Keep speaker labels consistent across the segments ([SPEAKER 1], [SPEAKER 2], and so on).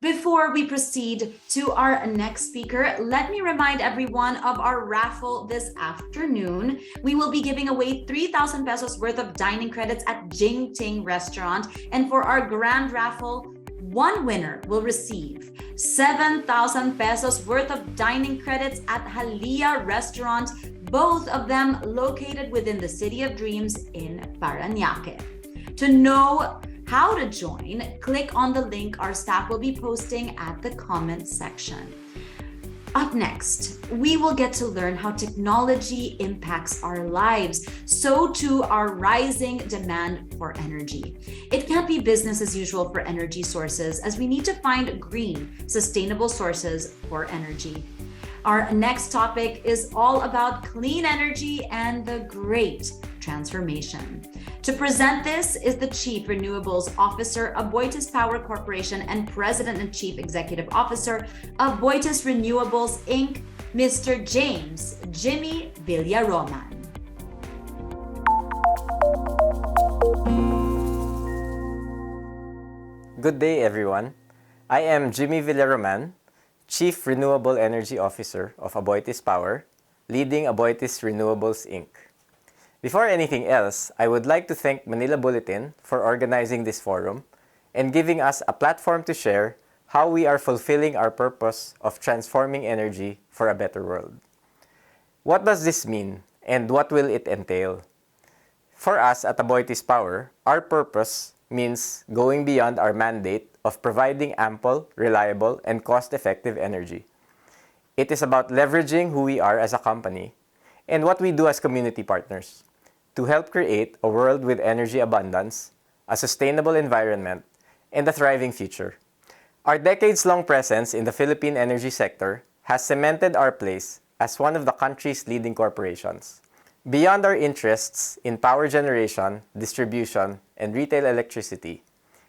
[SPEAKER 1] Before we proceed to our next speaker, let me remind everyone of our raffle this afternoon. We will be giving away 3,000 pesos worth of dining credits at Jing Ting Restaurant. And for our grand raffle, one winner will receive 7,000 pesos worth of dining credits at Halia Restaurant, both of them located within the City of Dreams in Parañaque. To know how to join, click on the link our staff will be posting at the comment section. Up next, we will get to learn how technology impacts our lives, so too our rising demand for energy. It can't be business as usual for energy sources, as we need to find green, sustainable sources for energy. Our next topic is all about clean energy and the great transformation. To present this is the Chief Renewables Officer, Aboitiz Power Corporation, and President and Chief Executive Officer of Aboitiz Renewables, Inc., Mr. James Jimmy Villaroman.
[SPEAKER 2] Good day, everyone. I am Jimmy Villaroman, Chief Renewable Energy Officer of Aboitiz Power, leading Aboitiz Renewables, Inc. Before anything else, I would like to thank Manila Bulletin for organizing this forum and giving us a platform to share how we are fulfilling our purpose of transforming energy for a better world. What does this mean, and what will it entail? For us at Aboitiz Power, our purpose means going beyond our mandate of providing ample, reliable, and cost-effective energy. It is about leveraging who we are as a company and what we do as community partners to help create a world with energy abundance, a sustainable environment, and a thriving future. Our decades-long presence in the Philippine energy sector has cemented our place as one of the country's leading corporations. Beyond our interests in power generation, distribution, and retail electricity,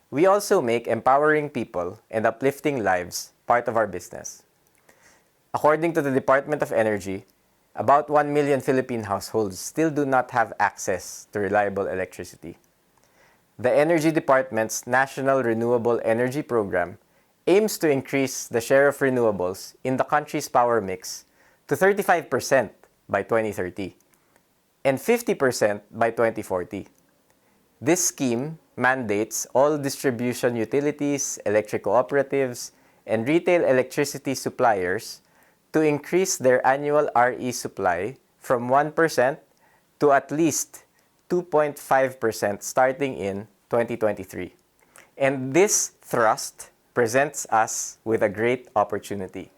[SPEAKER 2] we also make empowering people and uplifting lives part of our business. According to the Department of Energy, about 1 million Philippine households still do not have access to reliable electricity. The Energy Department's National Renewable Energy Program aims to increase the share of renewables in the country's power mix to 35% by 2030 and 50% by 2040. This scheme mandates all distribution utilities, electric cooperatives, and retail electricity suppliers to increase their annual RE supply from 1% to at least 2.5% starting in 2023. And this thrust presents us with a great opportunity.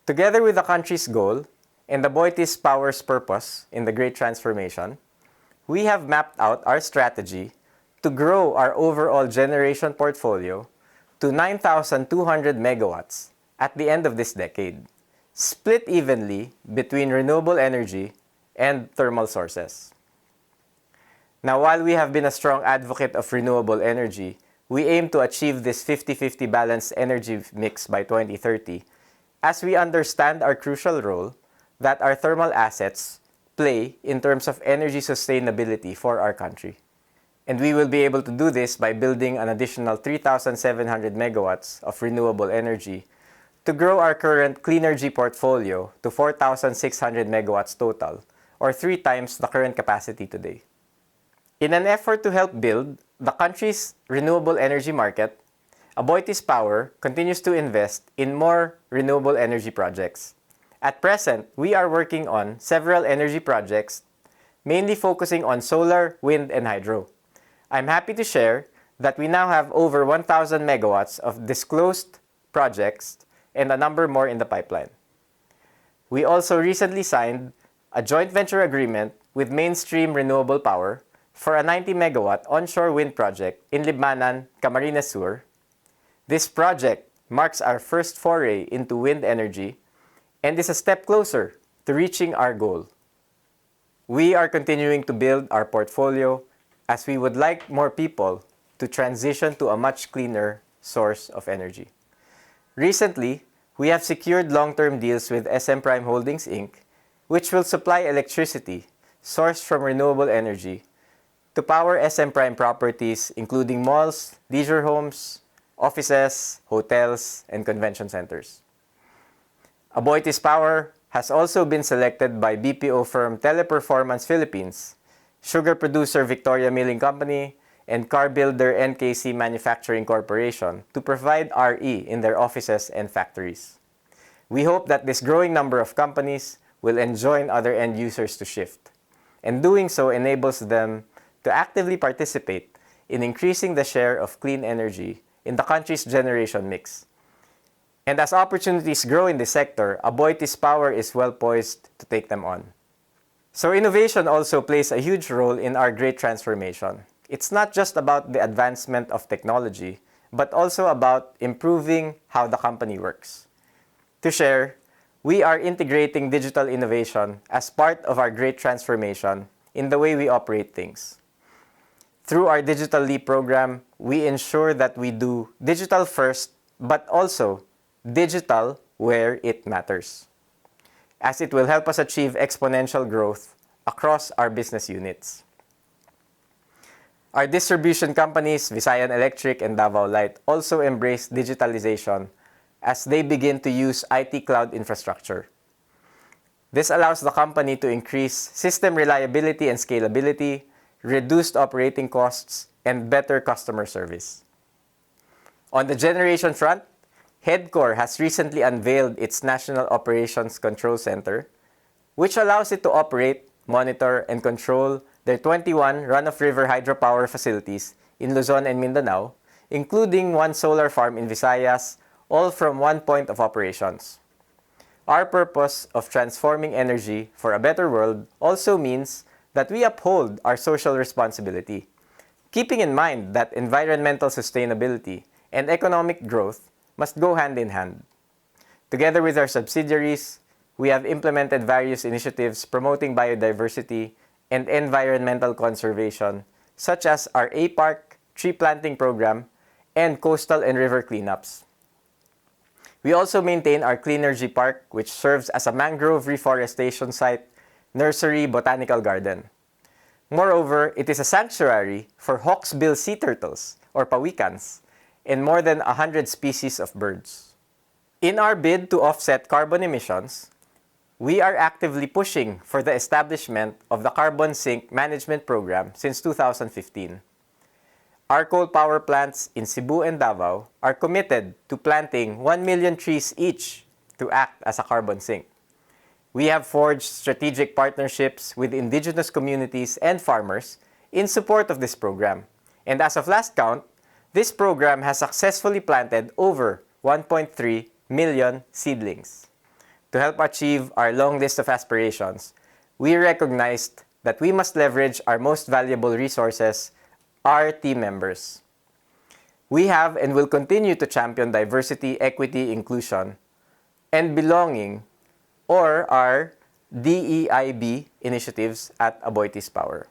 [SPEAKER 2] Together with the country's goal and Aboitiz Power's purpose in the Great Transformation, we have mapped out our strategy to grow our overall generation portfolio to 9,200 megawatts at the end of this decade, split evenly between renewable energy and thermal sources. Now, while we have been a strong advocate of renewable energy, we aim to achieve this 50-50 balanced energy mix by 2030, as we understand our crucial role that our thermal assets play in terms of energy sustainability for our country. And we will be able to do this by building an additional 3,700 megawatts of renewable energy to grow our current clean energy portfolio to 4,600 megawatts total, or 3 times the current capacity today. In an effort to help build the country's renewable energy market, Aboitiz Power continues to invest in more renewable energy projects. At present, we are working on several energy projects, mainly focusing on solar, wind, and hydro. I'm happy to share that we now have over 1,000 megawatts of disclosed projects and a number more in the pipeline. We also recently signed a joint venture agreement with Mainstream Renewable Power for a 90-megawatt onshore wind project in Libmanan, Camarines Sur. This project marks our first foray into wind energy and is a step closer to reaching our goal. We are continuing to build our portfolio as we would like more people to transition to a much cleaner source of energy. Recently, we have secured long-term deals with SM Prime Holdings, Inc., which will supply electricity sourced from renewable energy to power SM Prime properties, including malls, leisure homes, offices, hotels, and convention centers. Aboitiz Power has also been selected by BPO firm Teleperformance Philippines, sugar producer Victoria Milling Company, and car builder NKC Manufacturing Corporation to provide RE in their offices and factories. We hope that this growing number of companies will enjoin other end users to shift, and doing so enables them to actively participate in increasing the share of clean energy in the country's generation mix. And as opportunities grow in this sector, Aboitiz Power is well poised to take them on. So innovation also plays a huge role in our great transformation. It's not just about the advancement of technology, but also about improving how the company works. To share, we are integrating digital innovation as part of our great transformation in the way we operate things. Through our Digital Leap program, we ensure that we do digital first, but also digital where it matters, as it will help us achieve exponential growth across our business units. Our distribution companies, Visayan Electric and Davao Light, also embrace digitalization as they begin to use IT cloud infrastructure. This allows the company to increase system reliability and scalability, reduced operating costs, and better customer service. On the generation front, Headcore has recently unveiled its National Operations Control Center, which allows it to operate, monitor, and control their 21 run-of-river hydropower facilities in Luzon and Mindanao, including one solar farm in Visayas, all from one point of operations. Our purpose of transforming energy for a better world also means that we uphold our social responsibility, keeping in mind that environmental sustainability and economic growth must go hand in hand. Together with our subsidiaries, we have implemented various initiatives promoting biodiversity and environmental conservation, such as our A-Park tree planting program and coastal and river cleanups. We also maintain our Cleanergy Park, which serves as a mangrove reforestation site, nursery, botanical garden. Moreover, it is a sanctuary for hawksbill sea turtles, or pawikans, and more than 100 species of birds. In our bid to offset carbon emissions, we are actively pushing for the establishment of the Carbon Sink Management Program since 2015. Our coal power plants in Cebu and Davao are committed to planting 1 million trees each to act as a carbon sink. We have forged strategic partnerships with indigenous communities and farmers in support of this program. And as of last count, this program has successfully planted over 1.3 million seedlings. To help achieve our long list of aspirations, we recognized that we must leverage our most valuable resources, our team members. We have and will continue to champion diversity, equity, inclusion, and belonging, or our DEIB initiatives at Aboitiz Power.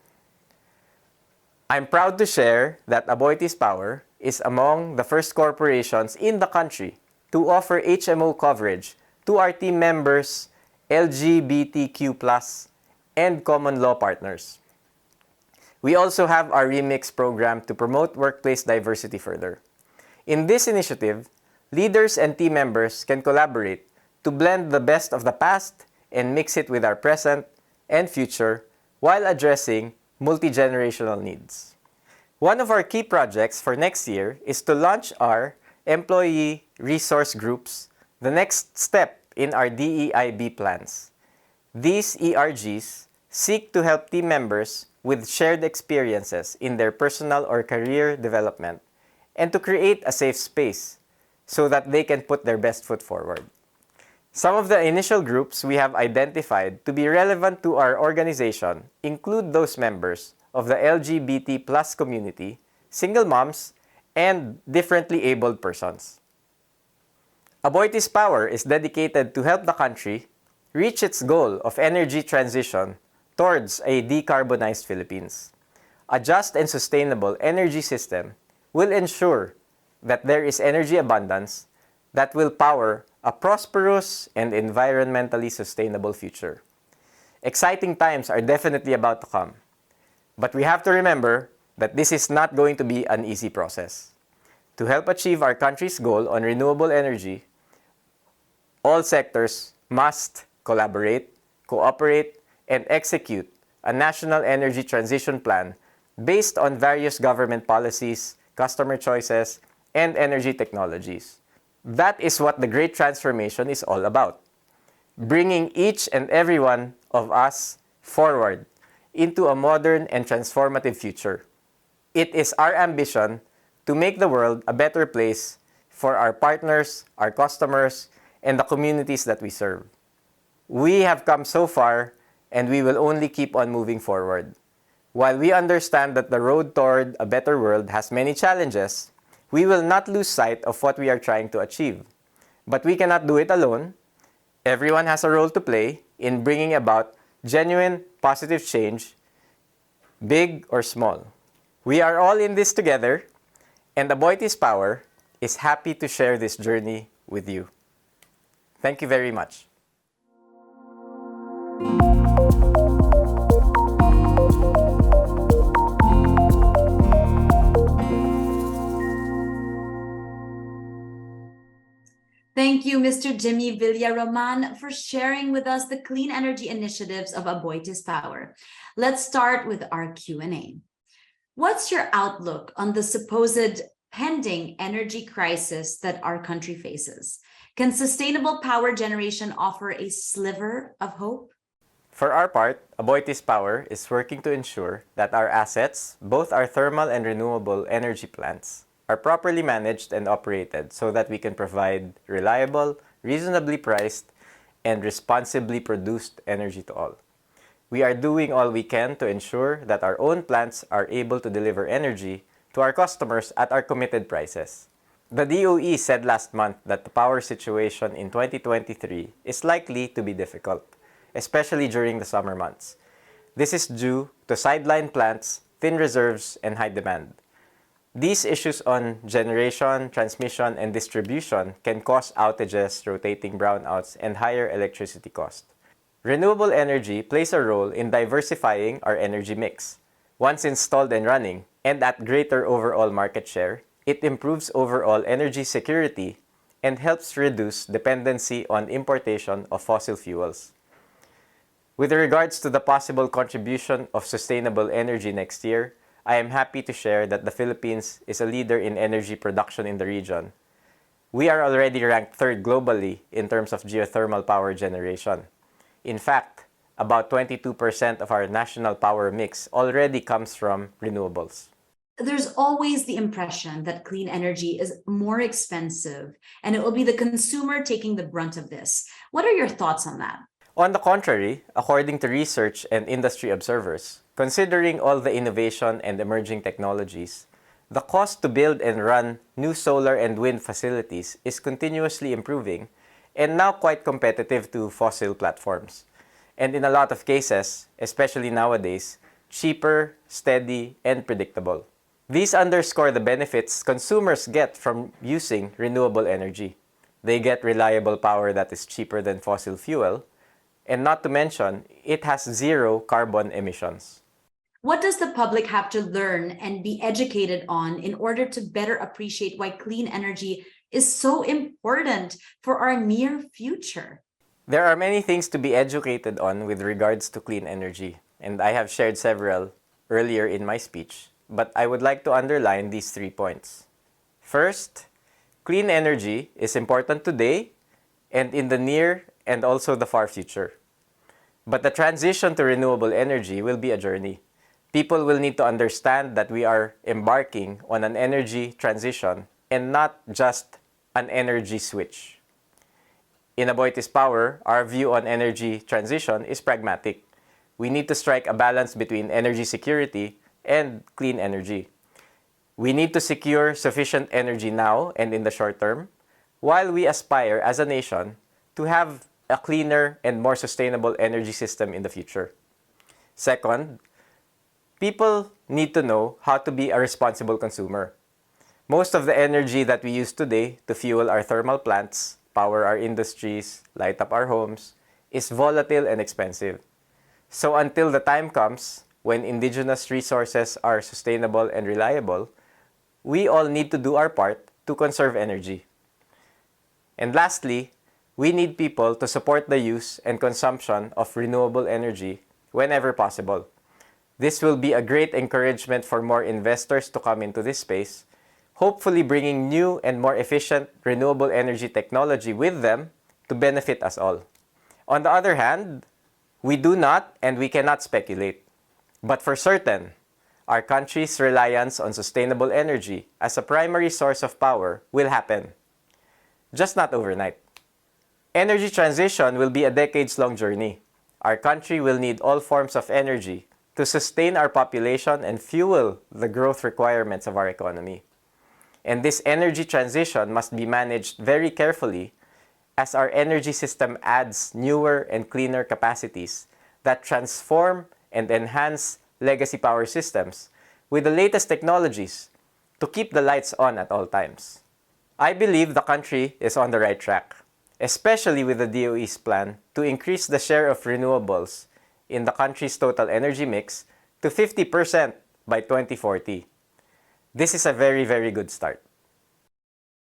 [SPEAKER 2] I'm proud to share that Aboitiz Power is among the first corporations in the country to offer HMO coverage to our team members, LGBTQ+, and common law partners. We also have our Remix program to promote workplace diversity further. In this initiative, leaders and team members can collaborate to blend the best of the past and mix it with our present and future while addressing multi-generational needs. One of our key projects for next year is to launch our employee resource groups, the next step in our DEIB plans. These ERGs seek to help team members with shared experiences in their personal or career development and to create a safe space so that they can put their best foot forward. Some of the initial groups we have identified to be relevant to our organization include those members of the LGBT+ community, single moms, and differently abled persons. Aboitiz Power is dedicated to help the country reach its goal of energy transition towards a decarbonized Philippines. A just and sustainable energy system will ensure that there is energy abundance that will power a prosperous and environmentally sustainable future. Exciting times are definitely about to come, but we have to remember that this is not going to be an easy process. To help achieve our country's goal on renewable energy, all sectors must collaborate, cooperate, and execute a national energy transition plan based on various government policies, customer choices, and energy technologies. That is what the Great Transformation is all about. Bringing each and every one of us forward into a modern and transformative future. It is our ambition to make the world a better place for our partners, our customers, and the communities that we serve. We have come so far, and we will only keep on moving forward. While we understand that the road toward a better world has many challenges, we will not lose sight of what we are trying to achieve. But we cannot do it alone. Everyone has a role to play in bringing about genuine positive change, big or small. We are all in this together, and Aboitiz Power is happy to share this journey with you. Thank you very much.
[SPEAKER 1] Thank you, Mr. Jimmy Villaroman, for sharing with us the clean energy initiatives of Aboitiz Power. Let's start with our Q&A. What's your outlook on the supposed pending energy crisis that our country faces? Can sustainable power generation offer a sliver of hope?
[SPEAKER 2] For our part, Aboitiz Power is working to ensure that our assets, both our thermal and renewable energy plants, are properly managed and operated so that we can provide reliable, reasonably priced, and responsibly produced energy to all. We are doing all we can to ensure that our own plants are able to deliver energy to our customers at our committed prices. The DOE said last month that the power situation in 2023 is likely to be difficult, especially during the summer months. This is due to sideline plants, thin reserves, and high demand. These issues on generation, transmission, and distribution can cause outages, rotating brownouts, and higher electricity costs. Renewable energy plays a role in diversifying our energy mix. Once installed and running, and at greater overall market share, it improves overall energy security and helps reduce dependency on importation of fossil fuels. With regards to the possible contribution of sustainable energy next year, I am happy to share that the Philippines is a leader in energy production in the region. We are already ranked third globally in terms of geothermal power generation. In fact, about 22% of our national power mix already comes from renewables.
[SPEAKER 1] There's always the impression that clean energy is more expensive, and it will be the consumer taking the brunt of this. What are your thoughts on that?
[SPEAKER 2] On the contrary, according to research and industry observers, considering all the innovation and emerging technologies, the cost to build and run new solar and wind facilities is continuously improving and now quite competitive to fossil platforms. And in a lot of cases, especially nowadays, cheaper, steady, and predictable. These underscore the benefits consumers get from using renewable energy. They get reliable power that is cheaper than fossil fuel, and not to mention, it has zero carbon emissions.
[SPEAKER 1] What does the public have to learn and be educated on in order to better appreciate why clean energy is so important for our near future?
[SPEAKER 2] There are many things to be educated on with regards to clean energy, and I have shared several earlier in my speech, but I would like to underline these 3 points. First, clean energy is important today and in the near and also the far future. But the transition to renewable energy will be a journey. People will need to understand that we are embarking on an energy transition and not just an energy switch. In Aboitiz Power, our view on energy transition is pragmatic. We need to strike a balance between energy security and clean energy. We need to secure sufficient energy now and in the short term, while we aspire as a nation to have a cleaner and more sustainable energy system in the future. Second, people need to know how to be a responsible consumer. Most of the energy that we use today to fuel our thermal plants, power our industries, light up our homes, is volatile and expensive. So until the time comes when indigenous resources are sustainable and reliable, we all need to do our part to conserve energy. And lastly, we need people to support the use and consumption of renewable energy whenever possible. This will be a great encouragement for more investors to come into this space, hopefully bringing new and more efficient renewable energy technology with them to benefit us all. On the other hand, we do not and we cannot speculate. But for certain, our country's reliance on sustainable energy as a primary source of power will happen. Just not overnight. Energy transition will be a decades-long journey. Our country will need all forms of energy to sustain our population and fuel the growth requirements of our economy. And this energy transition must be managed very carefully as our energy system adds newer and cleaner capacities that transform and enhance legacy power systems with the latest technologies to keep the lights on at all times. I believe the country is on the right track, especially with the DOE's plan to increase the share of renewables in the country's total energy mix to 50% by 2040. This is a very, very good start.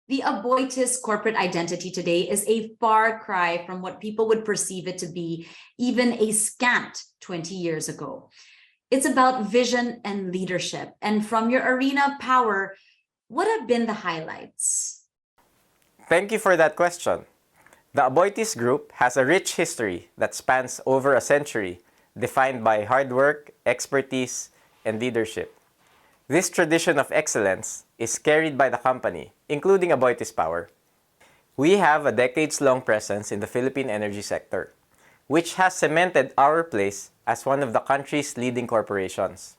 [SPEAKER 1] The Aboitiz corporate identity today is a far cry from what people would perceive it to be even a scant 20 years ago. It's about vision and leadership. And from your arena of power, what have been the highlights?
[SPEAKER 2] Thank you for that question. The Aboitiz Group has a rich history that spans over a century, defined by hard work, expertise, and leadership. This tradition of excellence is carried by the company, including Aboitiz Power. We have a decades-long presence in the Philippine energy sector, which has cemented our place as one of the country's leading corporations.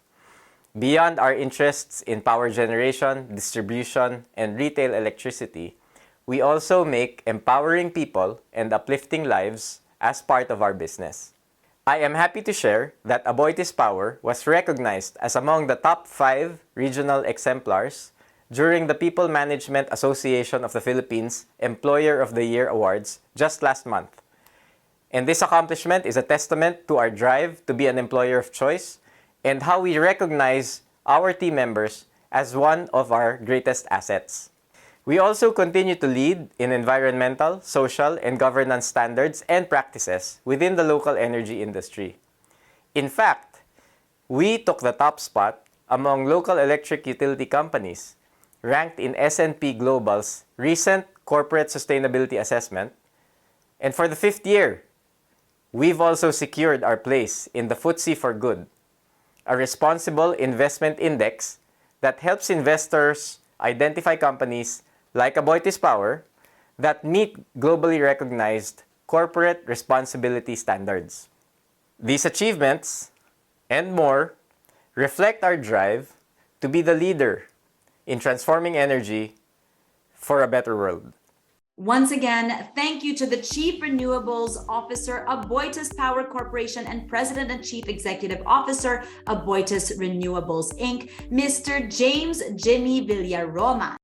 [SPEAKER 2] Beyond our interests in power generation, distribution, and retail electricity, we also make empowering people and uplifting lives as part of our business. I am happy to share that Aboitiz Power was recognized as among the top 5 regional exemplars during the People Management Association of the Philippines Employer of the Year Awards just last month. And this accomplishment is a testament to our drive to be an employer of choice and how we recognize our team members as one of our greatest assets. We also continue to lead in environmental, social, and governance standards and practices within the local energy industry. In fact, we took the top spot among local electric utility companies, ranked in S&P Global's recent Corporate Sustainability Assessment. And for the 5th year, we've also secured our place in the FTSE for Good, a responsible investment index that helps investors identify companies like Aboitiz Power that meet globally recognized corporate responsibility standards. These achievements and more reflect our drive to be the leader in transforming energy for a better world.
[SPEAKER 1] Once again, thank you to the Chief Renewables Officer, Aboitiz Power Corporation, and President and Chief Executive Officer, Aboitiz Renewables, Inc., Mr. James Jimmy Villaroman.